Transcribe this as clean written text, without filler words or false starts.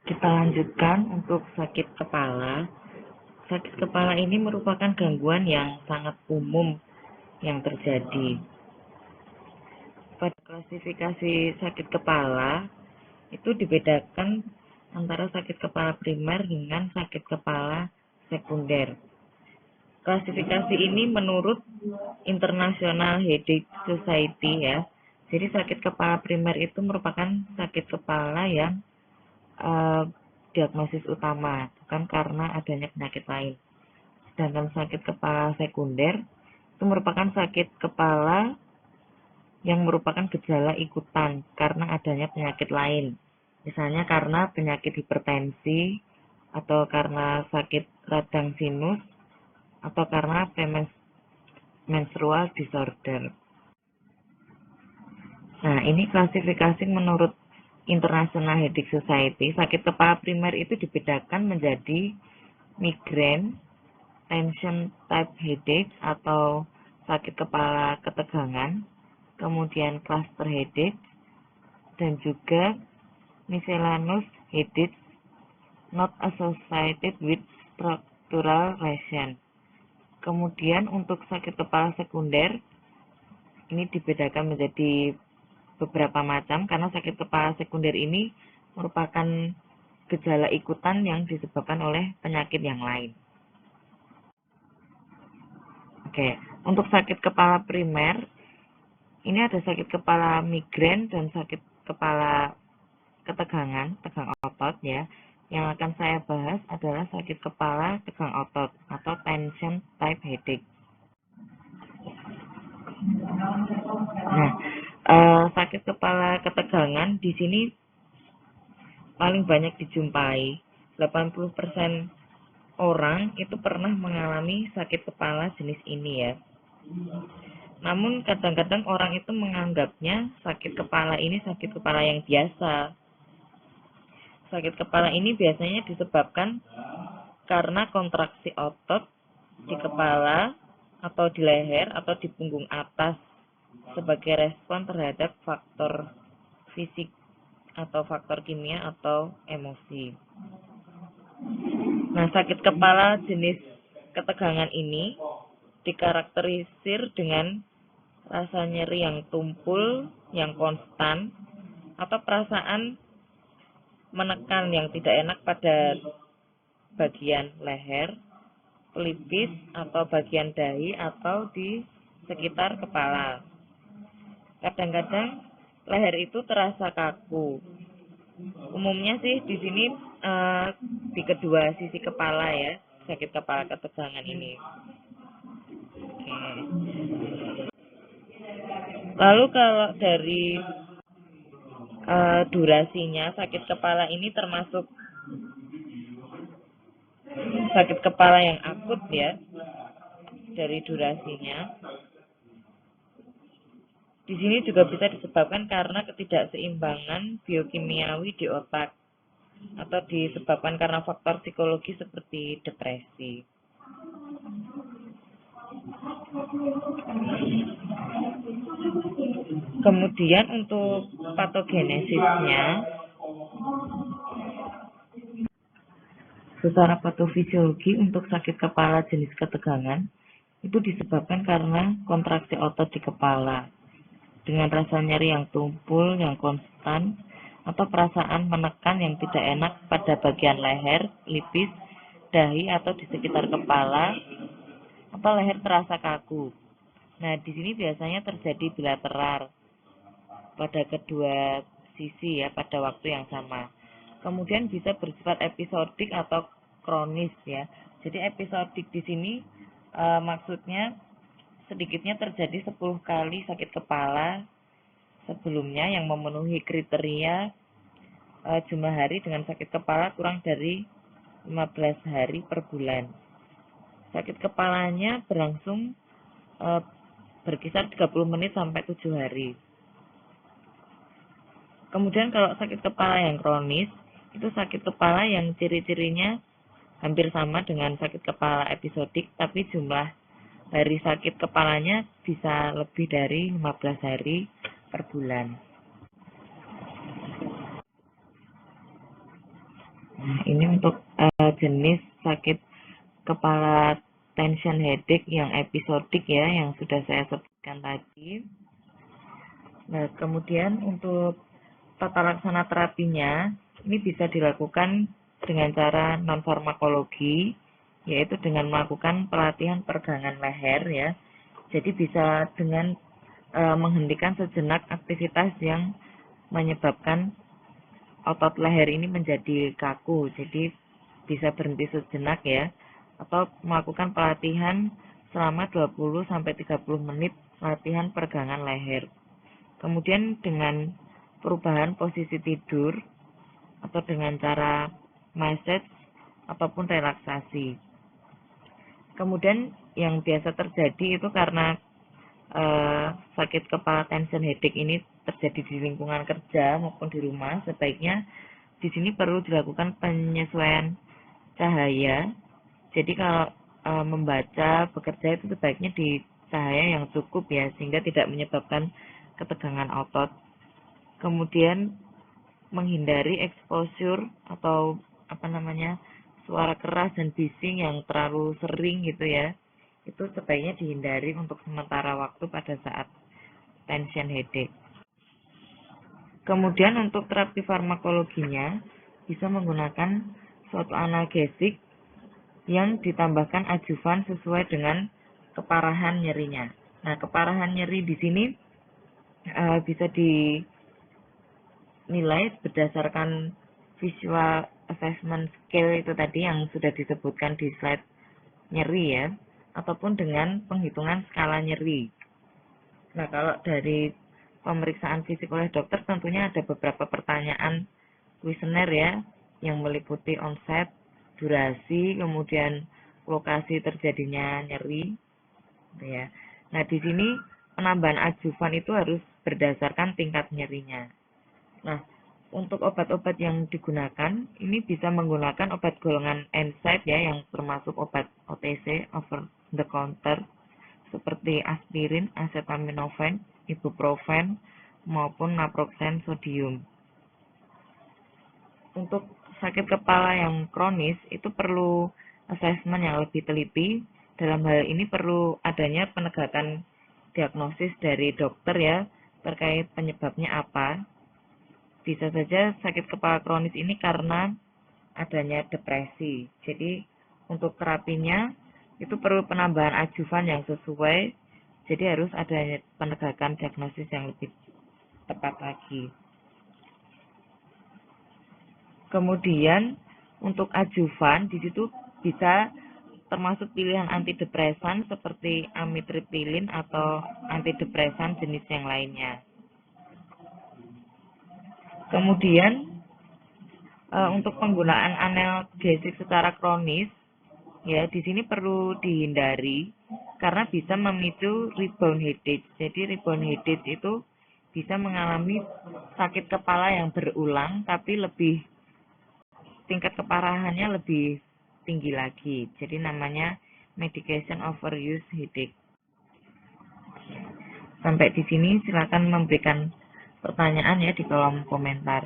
Kita lanjutkan untuk sakit kepala. Sakit kepala ini merupakan gangguan yang sangat umum yang terjadi. Pada klasifikasi sakit kepala, itu dibedakan antara sakit kepala primer dengan sakit kepala sekunder. Klasifikasi ini menurut International Headache Society ya. Jadi sakit kepala primer itu merupakan sakit kepala yang diagnosis utama, bukan karena adanya penyakit lain. Sedangkan sakit kepala sekunder itu merupakan sakit kepala yang merupakan gejala ikutan karena adanya penyakit lain. Misalnya karena penyakit hipertensi, atau karena sakit radang sinus, atau karena premenstrual disorder. Nah, ini klasifikasi menurut International Headache Society. Sakit kepala primer itu dibedakan menjadi migrain, tension type headache atau sakit kepala ketegangan, kemudian cluster headache, dan juga miscellaneous headache not associated with structural lesion. Kemudian untuk sakit kepala sekunder, ini dibedakan menjadi beberapa macam karena sakit kepala sekunder ini merupakan gejala ikutan yang disebabkan oleh penyakit yang lain. Oke, untuk sakit kepala primer, ini ada sakit kepala migrain dan sakit kepala ketegangan, tegang otot ya. Yang akan saya bahas adalah sakit kepala tegang otot atau tension type headache. Nah, sakit kepala ketegangan di sini paling banyak dijumpai. 80% orang itu pernah mengalami sakit kepala jenis ini ya. Namun kadang-kadang orang itu menganggapnya sakit kepala ini sakit kepala yang biasa. Sakit kepala ini biasanya disebabkan karena kontraksi otot di kepala atau di leher atau di punggung atas sebagai respon terhadap faktor fisik atau faktor kimia atau emosi. Nah, sakit kepala jenis ketegangan ini dikarakterisir dengan rasa nyeri yang tumpul, yang konstan, atau perasaan menekan yang tidak enak pada bagian leher, pelipis, atau bagian dahi, atau di sekitar kepala. Kadang-kadang leher itu terasa kaku. Umumnya sih di sini di kedua sisi kepala ya, sakit kepala ketegangan ini. Oke. Lalu kalau dari durasinya, sakit kepala ini termasuk sakit kepala yang akut ya, dari durasinya. Di sini juga bisa disebabkan karena ketidakseimbangan biokimiawi di otak atau disebabkan karena faktor psikologi seperti depresi. Kemudian untuk patogenesisnya, secara patofisiologi untuk sakit kepala jenis ketegangan itu disebabkan karena kontraksi otot di kepala dengan rasa nyeri yang tumpul, yang konstan, atau perasaan menekan yang tidak enak pada bagian leher, pelipis, dahi, atau di sekitar kepala, atau leher terasa kaku. Nah, di sini biasanya terjadi bilateral pada kedua sisi ya, pada waktu yang sama. Kemudian bisa bersifat episodik atau kronis ya. Jadi episodik di sini maksudnya sedikitnya terjadi 10 kali sakit kepala sebelumnya yang memenuhi kriteria jumlah hari dengan sakit kepala kurang dari 15 hari per bulan. Sakit kepalanya berlangsung berkisar 30 menit sampai 7 hari. Kemudian kalau sakit kepala yang kronis, itu sakit kepala yang ciri-cirinya hampir sama dengan sakit kepala episodik, tapi jumlah hari sakit kepalanya bisa lebih dari 15 hari per bulan. Nah, ini untuk jenis sakit kepala tension headache yang episodik ya, yang sudah saya sebutkan tadi. Nah, kemudian untuk tata laksana terapinya, ini bisa dilakukan dengan cara non-farmakologi, yaitu dengan melakukan pelatihan peregangan leher ya. Jadi bisa dengan menghentikan sejenak aktivitas yang menyebabkan otot leher ini menjadi kaku. Jadi bisa berhenti sejenak ya, atau melakukan pelatihan selama 20-30 menit latihan peregangan leher. Kemudian dengan perubahan posisi tidur atau dengan cara massage ataupun relaksasi. Kemudian yang biasa terjadi itu karena sakit kepala tension headache ini terjadi di lingkungan kerja maupun di rumah, sebaiknya di sini perlu dilakukan penyesuaian cahaya. Jadi kalau membaca, bekerja itu sebaiknya di cahaya yang cukup ya, sehingga tidak menyebabkan ketegangan otot. Kemudian menghindari exposure atau suara keras dan bising yang terlalu sering gitu ya. Itu sebaiknya dihindari untuk sementara waktu pada saat tension headache. Kemudian untuk terapi farmakologinya bisa menggunakan suatu analgesik yang ditambahkan adjuvan sesuai dengan keparahan nyerinya. Nah, keparahan nyeri di sini bisa dinilai berdasarkan visual assessment scale itu tadi yang sudah disebutkan di slide nyeri ya, ataupun dengan penghitungan skala nyeri. Nah, kalau dari pemeriksaan fisik oleh dokter tentunya ada beberapa pertanyaan kuesioner ya, yang meliputi onset, durasi, kemudian lokasi terjadinya nyeri, gitu ya. Nah, di sini penambahan adjuvan itu harus berdasarkan tingkat nyerinya. Nah, untuk obat-obat yang digunakan, ini bisa menggunakan obat golongan NSAID ya, yang termasuk obat OTC, over the counter, seperti aspirin, acetaminophen, ibuprofen, maupun naproxen sodium. Untuk sakit kepala yang kronis, itu perlu asesmen yang lebih teliti. Dalam hal ini perlu adanya penegakan diagnosis dari dokter ya, terkait penyebabnya apa. Bisa saja sakit kepala kronis ini karena adanya depresi. Jadi untuk terapinya itu perlu penambahan adjuvan yang sesuai. Jadi harus adanya penegakan diagnosis yang lebih tepat lagi. Kemudian untuk adjuvan di situ bisa termasuk pilihan antidepresan seperti amitriptilin atau antidepresan jenis yang lainnya. Kemudian untuk penggunaan analgesik secara kronis, ya di sini perlu dihindari karena bisa memicu rebound headache. Jadi rebound headache itu bisa mengalami sakit kepala yang berulang, tapi tingkat keparahannya lebih tinggi lagi. Jadi namanya medication overuse headache. Sampai di sini silakan memberikan pertanyaan ya di kolom komentar.